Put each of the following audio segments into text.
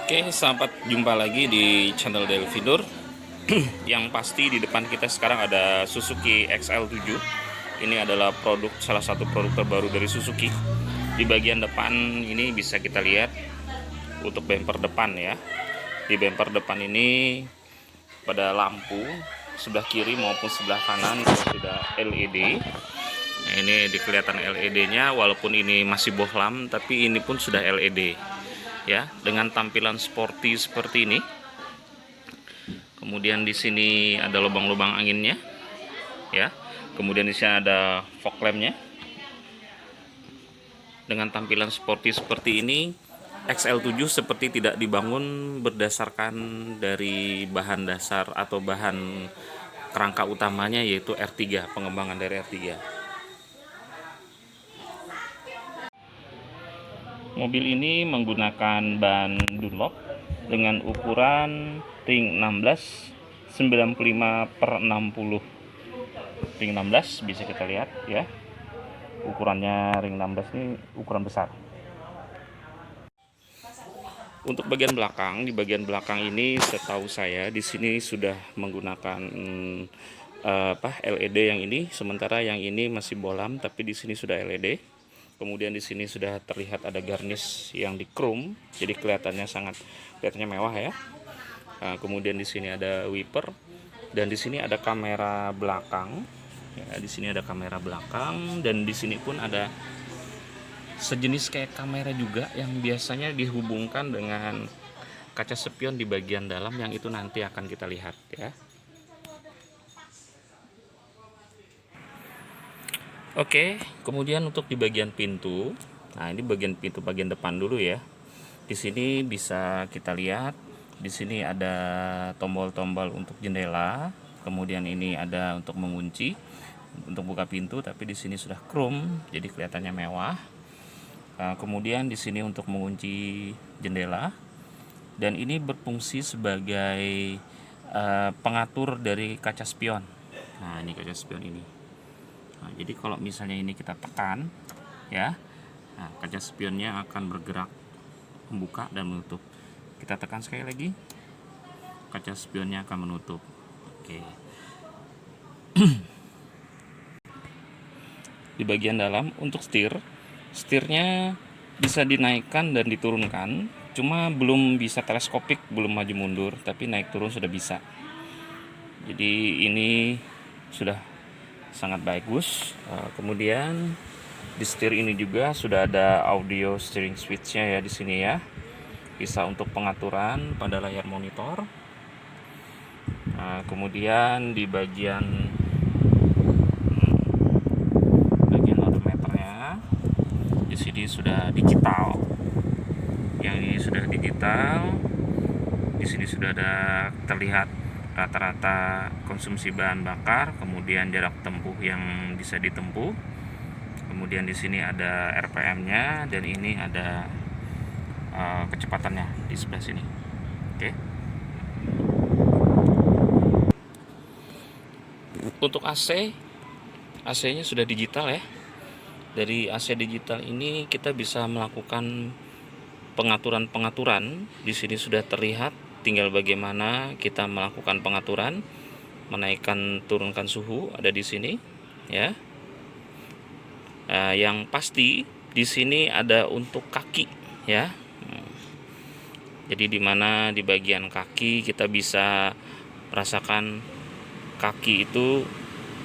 Oke, selamat jumpa lagi di channel Delvinur. Yang pasti di depan kita sekarang ada Suzuki XL7. Ini adalah salah satu produk terbaru dari Suzuki. Di bagian depan ini bisa kita lihat untuk bumper depan ya. Di bumper depan ini pada lampu sebelah kiri maupun sebelah kanan sudah LED. Nah, ini kelihatan LED-nya walaupun ini masih bohlam, tapi ini pun sudah LED ya, dengan tampilan sporty seperti ini. Kemudian di sini ada lubang-lubang anginnya ya. Kemudian di sini ada fog lampnya. Dengan tampilan sporty seperti ini, XL7 seperti tidak dibangun berdasarkan dari bahan dasar atau bahan kerangka utamanya, yaitu R3, pengembangan dari R3. Mobil ini menggunakan ban Dunlop dengan ukuran ring 16 95/60. Ring 16 bisa kita lihat ya. Ukurannya ring 16 ini ukuran besar. Untuk bagian belakang, di bagian belakang ini setahu saya di sini sudah menggunakan LED yang ini, sementara yang ini masih bohlam tapi di sini sudah LED. Kemudian di sini sudah terlihat ada garnish yang di chrome, jadi kelihatannya mewah ya. Nah, kemudian di sini ada wiper dan di sini ada kamera belakang. Ya, di sini ada kamera belakang dan di sini pun ada sejenis kayak kamera juga yang biasanya dihubungkan dengan kaca spion di bagian dalam, yang itu nanti akan kita lihat ya. Oke, kemudian untuk di bagian pintu, nah ini bagian pintu bagian depan dulu ya. Di sini bisa kita lihat, di sini ada tombol-tombol untuk jendela, kemudian ini ada untuk mengunci, untuk buka pintu, tapi di sini sudah chrome, jadi kelihatannya mewah. Nah, kemudian di sini untuk mengunci jendela, dan ini berfungsi sebagai pengatur dari kaca spion. Nah, ini kaca spion ini. Nah, jadi kalau misalnya ini kita tekan ya, nah, kaca spionnya akan bergerak membuka dan menutup. Kita tekan sekali lagi, kaca spionnya akan menutup. Oke. Di bagian dalam untuk setirnya bisa dinaikkan dan diturunkan, cuma belum bisa teleskopik, belum maju mundur, tapi naik turun sudah bisa. Jadi ini sudah sangat bagus. Kemudian di setir ini juga sudah ada audio steering switch-nya ya di sini ya. Bisa untuk pengaturan pada layar monitor. Nah, kemudian di bagian odometernya di sini sudah digital. Yang ini sudah digital. Di sini sudah ada terlihat rata-rata konsumsi bahan bakar, kemudian jarak tempuh yang bisa ditempuh. Kemudian di sini ada RPM-nya dan ini ada kecepatannya di sebelah sini. Oke. Untuk AC-nya sudah digital ya. Dari AC digital ini kita bisa melakukan pengaturan-pengaturan. Di sini sudah terlihat, tinggal bagaimana kita melakukan pengaturan, menaikkan turunkan suhu ada di sini ya. Yang pasti di sini ada untuk kaki ya. Jadi di mana di bagian kaki kita bisa merasakan kaki itu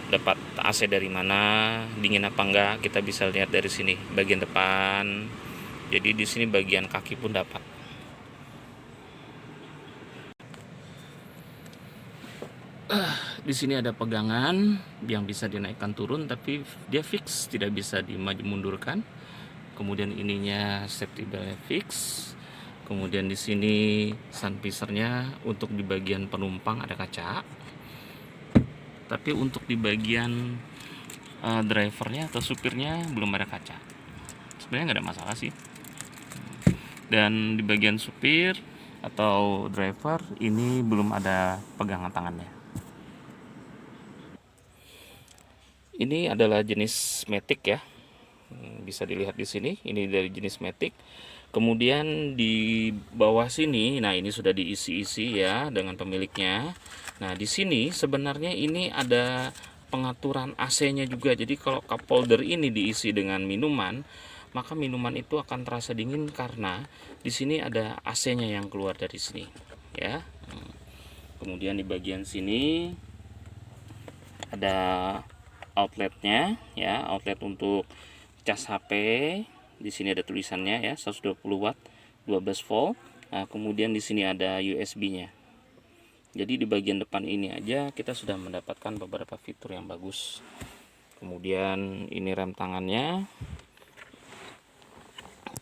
dapat AC dari mana, dingin apa enggak, kita bisa lihat dari sini bagian depan. Jadi di sini bagian kaki pun dapat. Di sini ada pegangan yang bisa dinaikkan turun, tapi dia fix, tidak bisa dimaju mundurkan. Kemudian ininya safety belt fix. Kemudian di sini sun visor-nya untuk di bagian penumpang ada kaca. Tapi untuk di bagian drivernya atau supirnya belum ada kaca. Sebenarnya nggak ada masalah sih. Dan di bagian supir atau driver ini belum ada pegangan tangannya. Ini adalah jenis Matic ya, bisa dilihat di sini. Ini dari jenis Matic. Kemudian di bawah sini, nah ini sudah diisi-isi ya dengan pemiliknya. Nah di sini sebenarnya ini ada pengaturan AC-nya juga. Jadi kalau cup holder ini diisi dengan minuman, maka minuman itu akan terasa dingin karena di sini ada AC-nya yang keluar dari sini, ya. Kemudian di bagian sini ada outletnya, ya, outlet untuk cas HP. Di sini ada tulisannya ya, 120 watt, 12 volt. Nah, kemudian di sini ada USB-nya. Jadi di bagian depan ini aja kita sudah mendapatkan beberapa fitur yang bagus. Kemudian ini rem tangannya.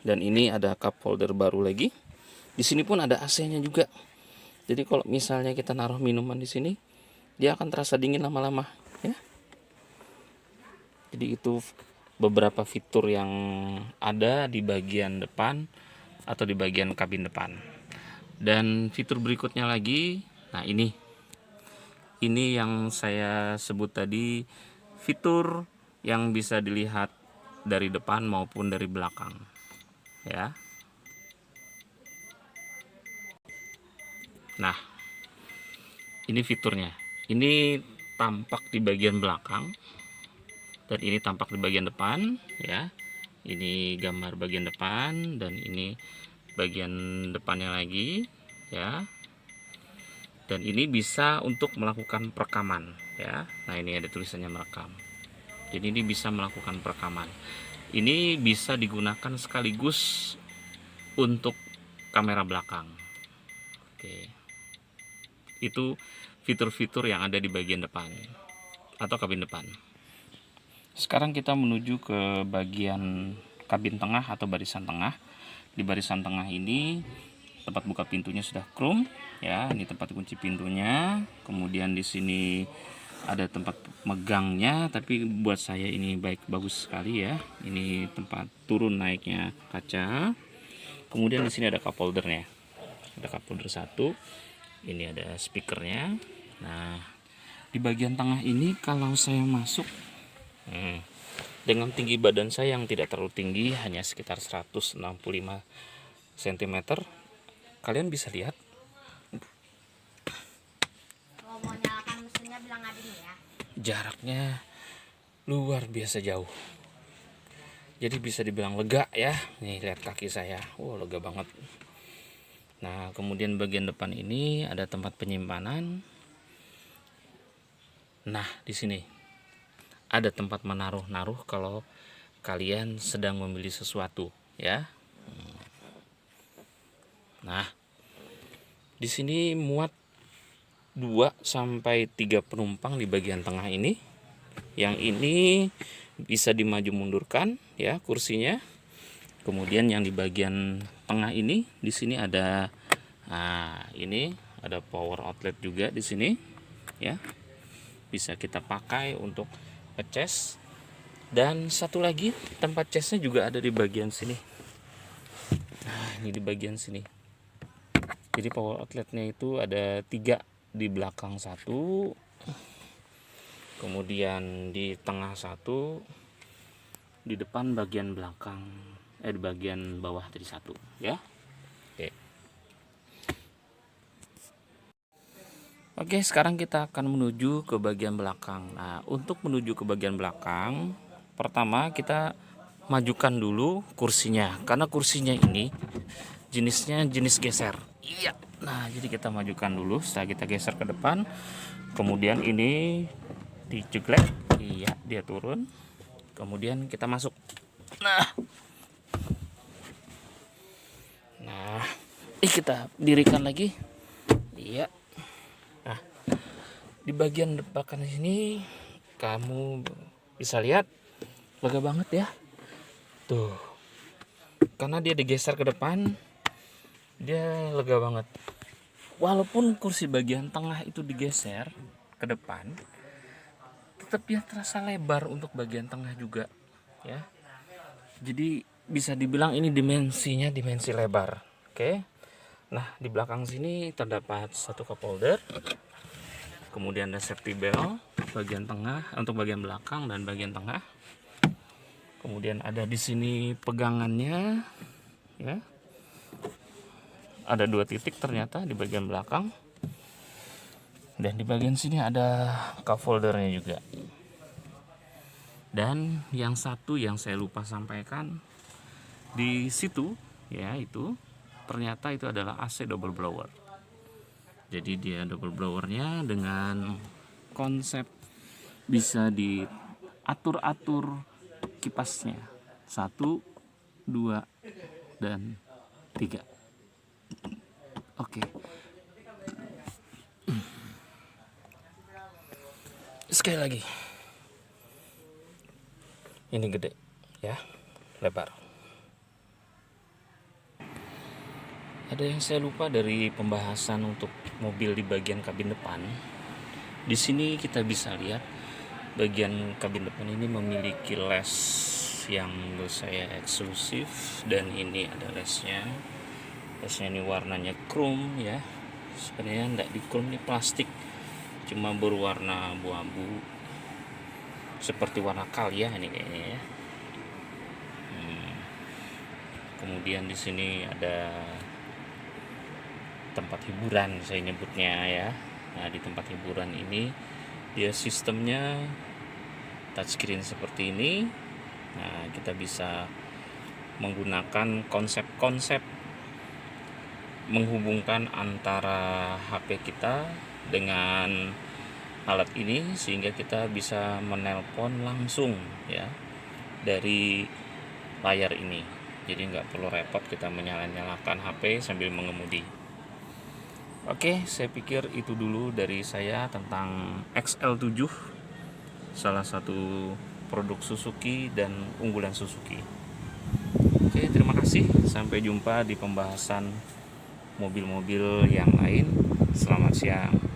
Dan ini ada cup holder baru lagi. Di sini pun ada AC-nya juga. Jadi kalau misalnya kita naruh minuman di sini, dia akan terasa dingin lama-lama, ya. Jadi itu beberapa fitur yang ada di bagian depan atau di bagian kabin depan. Dan fitur berikutnya lagi, nah ini yang saya sebut tadi, fitur yang bisa dilihat dari depan maupun dari belakang, ya. Nah, ini fiturnya. Ini tampak di bagian belakang dan ini tampak di bagian depan, ya. Ini gambar bagian depan dan ini bagian depannya lagi, ya. Dan ini bisa untuk melakukan perekaman, ya. Nah, ini ada tulisannya merekam. Jadi ini bisa melakukan perekaman. Ini bisa digunakan sekaligus untuk kamera belakang. Oke. Itu fitur-fitur yang ada di bagian depan atau kabin depan. Sekarang kita menuju ke bagian kabin tengah atau barisan tengah. Di barisan tengah ini tempat buka pintunya sudah chrome, ya. Ini tempat kunci pintunya. Kemudian di sini ada tempat megangnya, tapi buat saya ini bagus sekali ya. Ini tempat turun naiknya kaca. Kemudian di sini ada cup holdernya. Ada cup holder satu. Ini ada speakernya. Nah, di bagian tengah ini kalau saya masuk dengan tinggi badan saya yang tidak terlalu tinggi, hanya sekitar 165 cm, kalian bisa lihat jaraknya luar biasa jauh. Jadi bisa dibilang lega ya. Nih lihat kaki saya, lega banget. Nah, kemudian bagian depan ini ada tempat penyimpanan. Nah, di sini ada tempat menaruh kalau kalian sedang membeli sesuatu, ya. Nah, di sini muat 2 sampai 3 penumpang di bagian tengah ini. Yang ini bisa dimaju mundurkan, ya, kursinya. Kemudian yang di bagian tengah ini, di sini ada, ini ada power outlet juga di sini, ya. Bisa kita pakai untuk ngecas. Dan satu lagi tempat casnya juga ada di bagian sini. Nah, ini di bagian sini. Jadi power outletnya itu ada 3, di belakang 1, kemudian di tengah 1, di depan bagian belakang, di bagian bawah tadi 1, ya. Oke, sekarang kita akan menuju ke bagian belakang. Nah, untuk menuju ke bagian belakang, pertama kita majukan dulu kursinya, karena kursinya ini jenisnya jenis geser. Iya. Nah, jadi kita majukan dulu. Setelah kita geser ke depan, kemudian ini diceklek. Iya, dia turun. Kemudian kita masuk. Nah, kita dirikan lagi. Iya. Nah, di bagian belakang sini kamu bisa lihat lega banget ya. Tuh. Karena dia digeser ke depan, dia lega banget. Walaupun kursi bagian tengah itu digeser ke depan, tetap dia terasa lebar untuk bagian tengah juga, ya. Jadi bisa dibilang ini dimensinya dimensi lebar. Oke. Nah, di belakang sini terdapat satu cup holder. Kemudian ada safety belt bagian tengah untuk bagian belakang dan bagian tengah. Kemudian ada di sini pegangannya, ya. Ada 2 titik ternyata di bagian belakang, dan di bagian sini ada cup holdernya juga. Dan yang satu yang saya lupa sampaikan di situ ya, itu ternyata itu adalah AC double blower. Jadi dia double blowernya dengan konsep bisa diatur-atur kipasnya, 1, 2, dan 3. Oke. Sekali lagi, ini gede ya, lebar. Ada yang saya lupa dari pembahasan untuk mobil di bagian kabin depan. Di sini kita bisa lihat bagian kabin depan ini memiliki les yang menurut saya eksklusif, dan ini ada lesnya. Lesnya ini warnanya chrome ya. Sebenarnya enggak di chrome, ini plastik, cuma berwarna abu-abu seperti warna kalia ini kayaknya ya. Kemudian di sini ada tempat hiburan saya nyebutnya ya. Nah, di tempat hiburan ini dia sistemnya touchscreen seperti ini. Nah, kita bisa menggunakan konsep-konsep menghubungkan antara HP kita dengan alat ini, sehingga kita bisa menelpon langsung ya dari layar ini. Jadi nggak perlu repot kita menyalakan HP sambil mengemudi. Oke, saya pikir itu dulu dari saya tentang XL7, salah satu produk Suzuki dan unggulan Suzuki. Oke, terima kasih. Sampai jumpa di pembahasan mobil-mobil yang lain. Selamat siang.